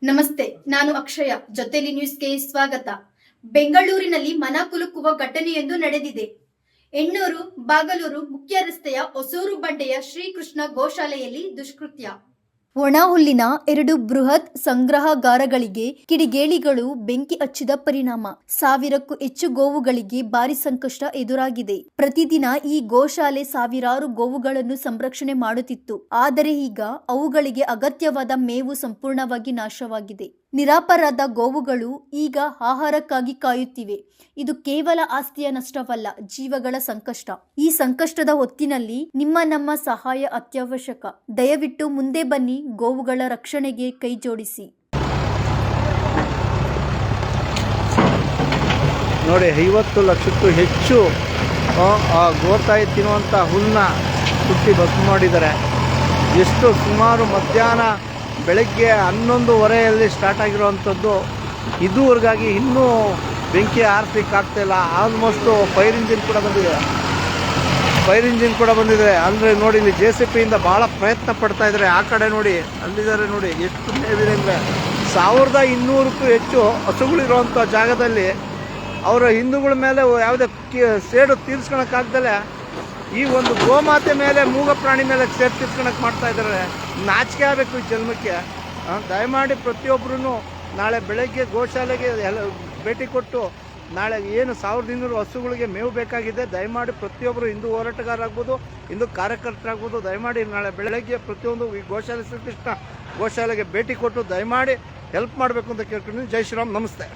ನಮಸ್ತೆ, ನಾನು ಅಕ್ಷಯ. ಜೊತೆಲಿ ನ್ಯೂಸ್ಗೆ ಸ್ವಾಗತ. ಬೆಂಗಳೂರಿನಲ್ಲಿ ಮನ ಕುಲುಕುವ ಘಟನೆಯೊಂದು ನಡೆದಿದೆ. ಎಣ್ಣೂರು ಬಾಗಲೂರು ಮುಖ್ಯ ರಸ್ತೆಯ ಹೊಸೂರು ಬಂಡೆಯ ಶ್ರೀಕೃಷ್ಣ ಗೋಶಾಲೆಯಲ್ಲಿ ದುಷ್ಕೃತ್ಯ. ಒಣ ಹುಲ್ಲಿನ 2 ಬೃಹತ್ ಸಂಗ್ರಹಾಗಾರಗಳಿಗೆ ಕಿಡಿಗೇಡಿಗಳು ಬೆಂಕಿ ಹಚ್ಚಿದ ಪರಿಣಾಮ ಸಾವಿರಕ್ಕೂ ಹೆಚ್ಚು ಗೋವುಗಳಿಗೆ ಭಾರಿ ಸಂಕಷ್ಟ ಎದುರಾಗಿದೆ. ಪ್ರತಿದಿನ ಈ ಗೋಶಾಲೆ ಸಾವಿರಾರು ಗೋವುಗಳನ್ನು ಸಂರಕ್ಷಣೆ ಮಾಡುತ್ತಿತ್ತು. ಆದರೆ ಈಗ ಅವುಗಳಿಗೆ ಅಗತ್ಯವಾದ ಮೇವು ಸಂಪೂರ್ಣವಾಗಿ ನಾಶವಾಗಿದೆ. ನಿರಪರಾಧ ಗೋವುಗಳು ಈಗ ಆಹಾರಕ್ಕಾಗಿ ಕಾಯುತ್ತಿವೆ. ಇದು ಕೇವಲ ಆಸ್ತಿಯ ನಷ್ಟವಲ್ಲ, ಜೀವಗಳ ಸಂಕಷ್ಟ. ಈ ಸಂಕಷ್ಟದ ಹೊತ್ತಿನಲ್ಲಿ ನಮ್ಮ ಸಹಾಯ ಅತ್ಯವಶ್ಯಕ. ದಯವಿಟ್ಟು ಮುಂದೆ ಬನ್ನಿ, ಗೋವುಗಳ ರಕ್ಷಣೆಗೆ ಕೈ ಜೋಡಿಸಿ. ನೋಡಿ, 50 ಲಕ್ಷಕ್ಕೂ ಹೆಚ್ಚು ಗೋತಾಯಿ ತಿನ್ನುವಂಥ ಹುಲ್ಲನ್ನ ಸುತ್ತಿ ಬಸ್ ಮಾಡಿದ್ದಾರೆ. ಎಷ್ಟು ಸುಮಾರು ಮಧ್ಯಾಹ್ನ ಬೆಳಗ್ಗೆ 11:15 ಸ್ಟಾರ್ಟ್ ಆಗಿರುವಂಥದ್ದು. ಇದುವರೆಗಾಗಿ ಇನ್ನೂ ಬೆಂಕಿ ಆರಿಸ್ಲಿಕ್ಕೆ ಆಗ್ತಾಯಿಲ್ಲ. ಆಲ್ಮೋಸ್ಟು ಫೈರ್ ಇಂಜಿನ್ ಕೂಡ ಬಂದಿದೆ. ಅಂದರೆ ನೋಡಿ, ಇಲ್ಲಿ JCB ಇಂದ ಭಾಳ ಪ್ರಯತ್ನ ಪಡ್ತಾ ಇದ್ದಾರೆ. ಆ ಕಡೆ ನೋಡಿ, ಅಲ್ಲಿದ್ದಾರೆ ನೋಡಿ, ಎಷ್ಟು ಮೇವಿದೆ ಅಂದರೆ 1200ಕ್ಕೂ ಹೆಚ್ಚು ಹಸುಗಳಿರುವಂಥ ಜಾಗದಲ್ಲಿ ಅವರ ಹಿಂದೂಗಳ ಮೇಲೆ ಯಾವುದೇ ಸೇಡು ತೀರ್ಸ್ಕೊಳಕ್ಕಾಗ್ದಲೆ ಈ ಒಂದು ಗೋಮಾತೆ ಮೇಲೆ, ಮೂಗ ಪ್ರಾಣಿ ಮೇಲೆ ಸೇಡು ತೀರ್ಸ್ಕೊಳಕ್ಕೆ ಮಾಡ್ತಾ ಇದ್ದಾರೆ. ನಾಚಿಕೆ ಆಗಬೇಕು ಈ ಜನ್ಮಕ್ಕೆ. ದಯಮಾಡಿ ಪ್ರತಿಯೊಬ್ಬರೂ ನಾಳೆ ಬೆಳಗ್ಗೆ ಗೋಶಾಲೆಗೆ ಭೇಟಿ ಕೊಟ್ಟು, ನಾಳೆ ಏನು 1200 ಹಸುಗಳಿಗೆ ಮೇವು ಬೇಕಾಗಿದೆ. ದಯಮಾಡಿ ಪ್ರತಿಯೊಬ್ಬರು ಹಿಂದೂ ಹೋರಾಟಗಾರರಾಗ್ಬೋದು, ಹಿಂದೂ ಕಾರ್ಯಕರ್ತರಾಗ್ಬೋದು, ದಯಮಾಡಿ ನಾಳೆ ಬೆಳಗ್ಗೆ ಪ್ರತಿಯೊಂದು ಈ ಗೋಶಾಲೆ ಶ್ರೀಕೃಷ್ಣ ಗೋಶಾಲೆಗೆ ಭೇಟಿ ಕೊಟ್ಟು ದಯಮಾಡಿ ಹೆಲ್ಪ್ ಮಾಡಬೇಕು ಅಂತ ಕೇಳ್ಕೊಂಡು, ಜೈ ಶ್ರೀರಾಮ್, ನಮಸ್ತೆ.